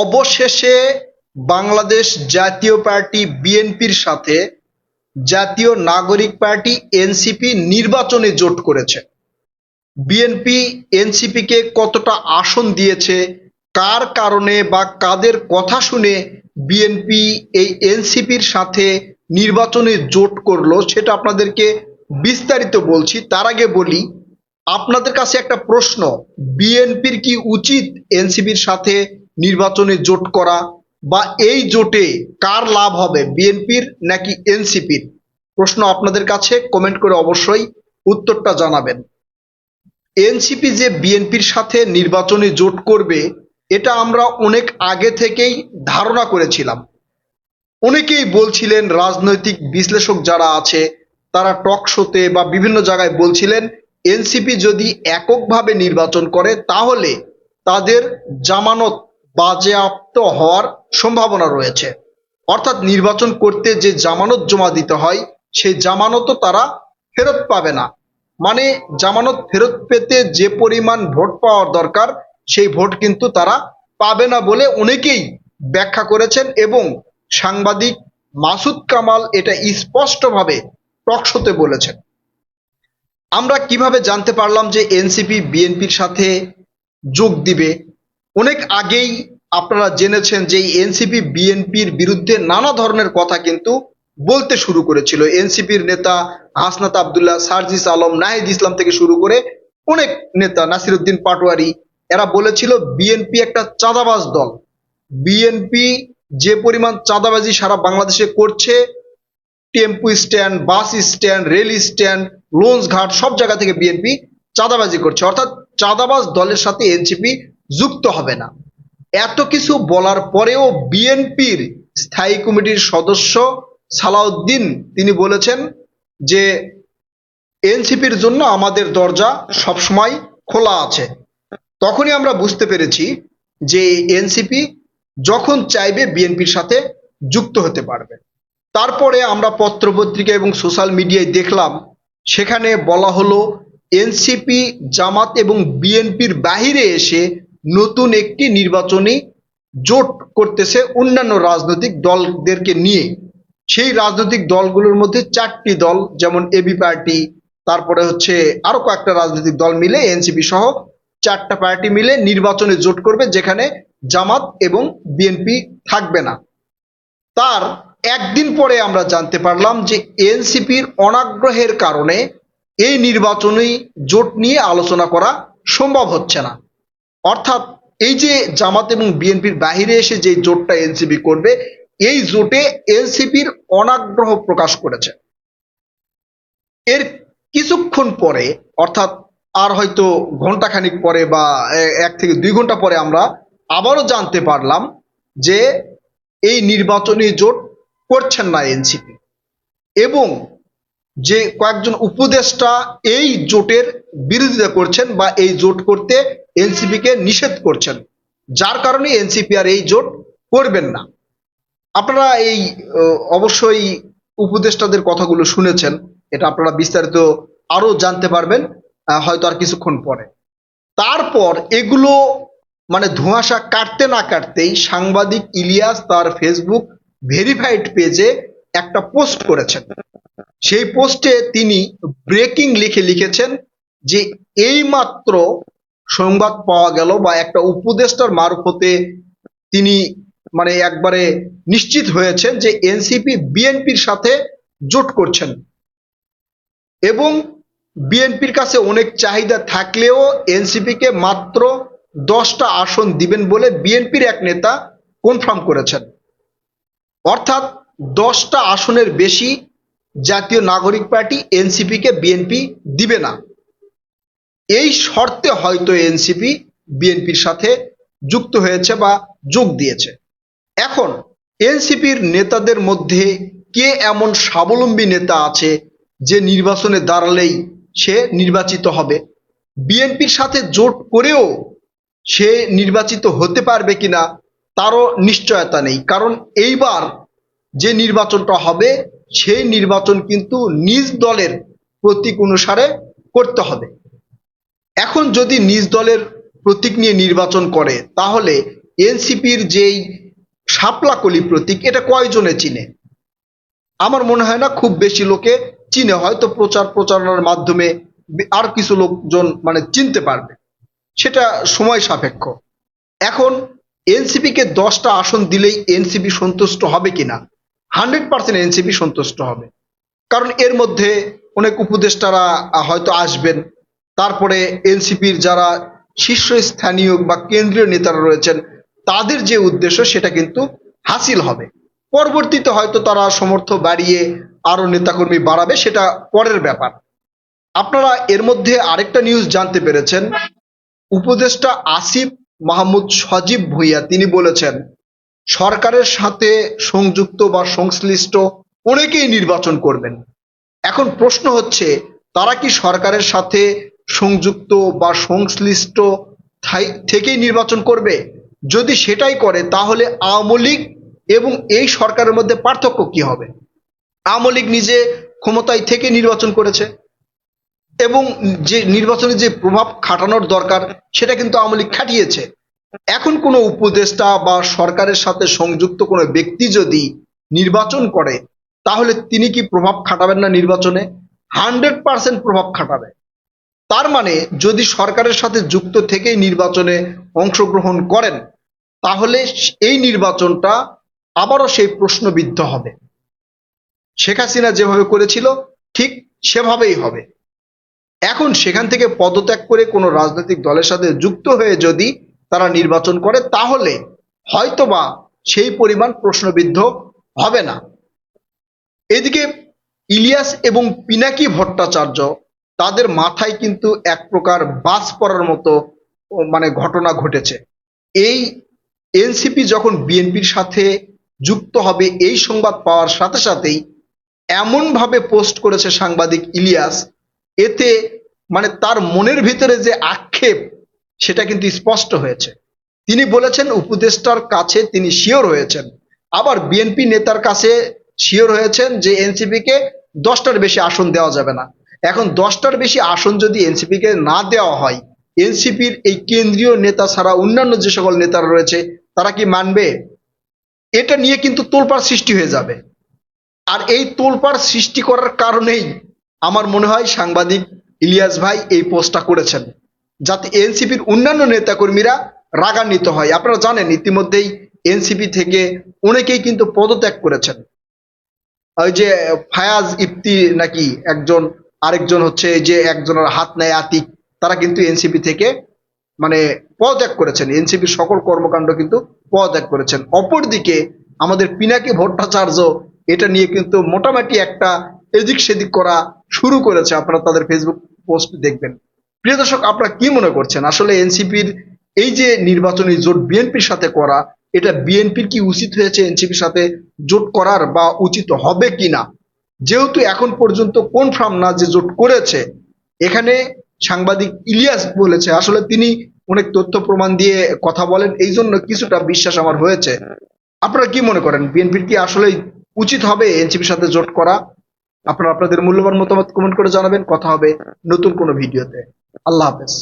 অবশেষে বাংলাদেশ জাতীয় পার্টি বিএনপির সাথে জাতীয় নাগরিক পার্টি এনসিপি নির্বাচনে জোট করেছে। বিএনপি এনসিপিকে কতটা আসন দিয়েছে, কার কারণে বা কাদের কথা শুনে বিএনপি এই এনসিপির সাথে নির্বাচনে জোট করলো সেটা আপনাদেরকে বিস্তারিত বলছি। তার আগে বলি, আপনাদের কাছে একটা প্রশ্ন, বিএনপির কি উচিত এনসিপির সাথে নির্বাচনে জোট করা, বা এই জোটে কার লাভ হবে, বিএনপির নাকি এনসিপির? প্রশ্ন আপনাদের কাছে, কমেন্ট করে অবশ্যই উত্তরটা জানাবেন। এনসিপি যে বিএনপির সাথে নির্বাচনে জোট করবে এটা আমরা অনেক আগে থেকেই ধারণা করেছিলাম। অনেকেই বলছিলেন, রাজনৈতিক বিশ্লেষক যারা আছে তারা টক শোতে বা বিভিন্ন জায়গায় বলছিলেন এনসিপি যদি এককভাবে নির্বাচন করে তাহলে তাদের জামানত বাজেয়াপ্ত হওয়ার সম্ভাবনা রয়েছে। অর্থাৎ নির্বাচন করতে যে জামানত জমা দিতে হয় সেই জামানতও তারা ফেরত পাবে না। মানে জামানত ফেরত পেতে যে পরিমাণ ভোট পাওয়ার দরকার সেই ভোট কিন্তু তারা পাবে না বলে অনেকেই ব্যাখ্যা করেছেন, এবং সাংবাদিক মাসুদ কামাল এটা স্পষ্টভাবে টকশোতে বলেছেন। আমরা কিভাবে জানতে পারলাম যে এনসিপি বিএনপির সাথে যোগ দিবে? অনেক আগেই আপনারা জেনেছেন যে এনসিপি বিএনপির বিরুদ্ধে নানা ধরনের কথা কিন্তু বলতে শুরু করেছিল। এনসিপির নেতা হাসনাত আবদুল্লাহ, সার্জিস আলম, নাহিদ ইসলাম থেকে শুরু করে অনেক নেতা, নাসিরউদ্দিন পাটোয়ারি, এরা বলেছিল বিএনপি একটা চাঁদাবাজ দল। বিএনপি যে পরিমাণ চাঁদাবাজি সারা বাংলাদেশে করছে, টেম্পু stand, bus stand, rail stand, launch ঘাট, সব জায়গা থেকে বিএনপি চাঁদাবাজি করছে, অর্থাৎ চাঁদাবাজ দলের সাথে এনসিপি যুক্ত হবে না। এত কিছু বলার পরেও বিএনপির স্থায়ী কমিটির সদস্য সালাউদ্দিন তিনি বলেছেন যে এনসিপির জন্য আমাদের দরজা সবসময় খোলা আছে। তখনই আমরা বুঝতে পেরেছি যে এনসিপি যখন চাইবে বিএনপির সাথে যুক্ত হতে পারবে। তারপরে আমরা পত্রপত্রিকা এবং সোশ্যাল মিডিয়ায় দেখলাম, সেখানে বলা হলো এনসিপি জামাত এবং বিএনপির বাহিরে এসে নতুন একটি নির্বাচনী জোট করতেছে অন্যান্য রাজনৈতিক দলদেরকে নিয়ে। সেই রাজনৈতিক দলগুলোর মধ্যে 4টি দল, যেমন এবি পার্টি, তারপরে হচ্ছে আরো কয়েকটা রাজনৈতিক দল মিলে এনসিপি সহ 4টা পার্টি মিলে নির্বাচনে জোট করবে, যেখানে জামাত এবং বিএনপি থাকবে না। তার একদিন পরে আমরা জানতে পারলাম যে এনসিপির অনাগ্রহের কারণে এই নির্বাচনী জোট নিয়ে আলোচনা করা সম্ভব হচ্ছে না। অর্থাৎ এই যে জামাত এবং বিএনপির বাহিরে এসে যে জোটটা এনসিপি করবে, এই জোটে এনসিপির অনাগ্রহ প্রকাশ করেছে। এর কিছুক্ষণ পরে, অর্থাৎ আর হয়তো ঘন্টাখানিক পরে বা 1 থেকে 2 ঘন্টা পরে আমরা আবারও জানতে পারলাম যে এই নির্বাচনী জোট করছেন না এনসিপি, এবং যে কয়েকজন উপদেষ্টা এই জোটের বিরোধিতা করছেন বা এই জোট করতে এনসিপি কে নিষেধ করছেন, যার কারণে এনসিপি আর এই জোট করবেন না। আপনারা এই অবশ্যই উপদেষ্টাদের কথাগুলো শুনেছেন, এটা আপনারা বিস্তারিত আরো জানতে পারবেন হয়তো আর কিছুক্ষণ পরে। তারপর এগুলো মানে ধোঁয়াশা কাটতে না কাটতেই সাংবাদিক ইলিয়াস তার ফেসবুক ভেরিফাইড পেজে একটা পোস্ট করেছেন। সেই পোস্টে তিনি ব্রেকিং লিখেছেন যে এইমাত্র সংবাদ পাওয়া গেল, বা একটা উপদেষ্টার মারফতে তিনি মানে একবারে নিশ্চিত হয়েছেন যে এনসিপি বিএনপির সাথে জোট করছেন, এবং বিএনপির কাছে অনেক চাহিদা থাকলেও এনসিপি কে মাত্র 10টা আসন দিবেন বলে বিএনপির এক নেতা কনফার্ম করেছেন। অর্থাৎ 10টা আসনের বেশি জাতীয় নাগরিক পার্টি এনসিপি কে বিএনপি দিবে না। এই শর্তে হয়তো এনসিপি বিএনপির সাথে যুক্ত হয়েছে বা যোগ দিয়েছে। এখন এনসিপির নেতাদের মধ্যে কে এমন স্বাবলম্বী নেতা আছে যে নির্বাচনে দাঁড়ালেই সে নির্বাচিত হবে? বিএনপির সাথে জোট করেও সে নির্বাচিত হতে পারবে কিনা তারও নিশ্চয়তা নেই, কারণ এইবার যে নির্বাচনটা হবে সেই নির্বাচন কিন্তু নিজ দলের প্রতীক অনুসারে করতে হবে। এখন যদি নিজ দলের প্রতীক নিয়ে নির্বাচন করে তাহলে এনসিপির যেই শাপলা কলি প্রতীক এটা কয়জনে চিনে? আমার মনে হয় না খুব বেশি লোকে চিনে, হয়তো প্রচারণার মাধ্যমে আর কিছু লোকজন মানে চিনতে পারবে, সেটা সময় সাপেক্ষ। এখন এনসিপি কে 10টা আসন দিলেই এনসিপি সন্তুষ্ট হবে কিনা? 100% এনসিপি সন্তুষ্ট হবে, কারণ এর মধ্যে অনেক উপদেষ্টারা হয়তো আসবেন, তারপরে এনসিপির যারা শীর্ষস্থানীয় বা কেন্দ্রীয় নেতারা রয়েছেন তাদের যে উদ্দেশ্য সেটা কিন্তু হাসিল হবে। পরবর্তীতে হয়তো তারা সমর্থ বাড়িয়ে আরো নেতাকর্মী বাড়াবে, সেটা পরের ব্যাপার। আপনারা এর মধ্যে আরেকটা নিউজ জানতে পেরেছেন, উপদেষ্টা আসিফ মাহমুদ সজীব ভুঁইয়া তিনি বলেছেন সরকারের সাথে সংযুক্ত বা সংশ্লিষ্ট অনেকেই নির্বাচন করবেন। এখন প্রশ্ন হচ্ছে, তারা কি সরকারের সাথে সংযুক্ত বা সংশ্লিষ্ট থেকেই নির্বাচন করবে? যদি সেটাই করে তাহলে আওয়ামী লীগ এবং এই সরকারের মধ্যে পার্থক্য কি হবে? আওয়ামী লীগ নিজে ক্ষমতায় থেকে নির্বাচন করেছে এবং যে নির্বাচনে যে প্রভাব খাটানোর দরকার সেটা কিন্তু আওয়ামী লীগ খাটিয়েছে। এখন কোনো উপদেষ্টা বা সরকারের সাথে সংযুক্ত কোনো ব্যক্তি যদি নির্বাচন করে তাহলে তিনি কি প্রভাব খাটাবেন না নির্বাচনে? 100% প্রভাব খাটাবে। তার মানে যদি সরকারের সাথে যুক্ত থেকেই নির্বাচনে অংশগ্রহণ করেন তাহলে এই নির্বাচনটা আবারও সেই প্রশ্নবিদ্ধ হবে। শেখ হাসিনা যেভাবে করেছিল ঠিক সেভাবেই হবে। এখন সেখান থেকে পদত্যাগ করে কোনো রাজনৈতিক দলের সাথে যুক্ত হয়ে যদি তারা নির্বাচন করে তাহলে হয়তোবা সেই পরিমাণ প্রশ্নবিদ্ধ হবে না। এদিকে ইলিয়াস এবং পিনাকি ভট্টাচার্য তাদের মাথায় কিন্তু এক প্রকার বাজ পড়ার মতো মানে ঘটনা ঘটেছে। এই এনসিপি যখন বিএনপির সাথে যুক্ত হবে এই সংবাদ পাওয়ার সাথে সাথেই এমন ভাবে পোস্ট করেছে সাংবাদিক ইলিয়াস, এতে মানে তার মনের ভিতরে যে আক্ষেপ সেটা কিন্তু স্পষ্ট হয়েছে। তিনি বলেছেন উপদেষ্টার কাছে তিনি শিওর হয়েছেন, আবার বিএনপি নেতার কাছে শিওর হয়েছেন যে এনসিপি কে 10টার বেশি আসন দেওয়া যাবে না। এখন 10টার বেশি আসন যদি এনসিপি কে না দেওয়া হয়, এনসিপির এই কেন্দ্রীয় নেতা ছাড়া অন্যান্য যে সকল নেতারা রয়েছে তারা কি মানবে? এটা নিয়ে কিন্তু তোলপাড় সৃষ্টি হয়ে যাবে। আর এই তোলপাড় সৃষ্টি করার কারণেই আমার মনে হয় সাংবাদিক ইলিয়াস ভাই এই পোস্টটা করেছেন, যাতে এনসিপির অন্যান্য নেতাকর্মীরা রাগান্বিত হয়। আপনারা জানেন ইতিমধ্যেই এনসিপি থেকে অনেকেই কিন্তু পদত্যাগ করেছেন। ওই যে ফায়াজ ইফতি নাকি একজন, আরেকজন হচ্ছে যে একজনের হাত নেয় আতিক, তারা কিন্তু এনসিপি থেকে মানে পদত্যাগ করেছেন, এনসিপির সকল কর্মকাণ্ড কিন্তু পদত্যাগ করেছেন। অপরদিকে আমাদের পিনাকি ভট্টাচার্য এটা নিয়ে কিন্তু মোটামুটি একটা এদিক সেদিক করা শুরু করেছে, আপনারা তাদের ফেসবুক পোস্ট দেখবেন। প্রিয় দর্শক, আপনারা কি মনে করছেন আসলে এনসিপির এই যে নির্বাচনী জোট বিএনপির সাথে করা, এটা বিএনপির কি উচিত হয়েছে এনসিপির সাথে জোট করার বা উচিত হবে কিনা? যেহেতু এখন পর্যন্ত কনফার্ম না যে জোট করেছে, এখানে সাংবাদিক ইলিয়াস বলেছে, আসলে তিনি অনেক তথ্য প্রমাণ দিয়ে কথা বলেন, এই জন্য কিছুটা বিশ্বাস আমার হয়েছে। আপনারা কি মনে করেন বিএনপির কি আসলে উচিত হবে এনসিপির সাথে জোট করা? আপনারা আপনাদের মূল্যবান মতামত কমেন্ট করে জানাবেন। কথা হবে নতুন কোনো ভিডিওতে। আল্লাহ হাফেজ।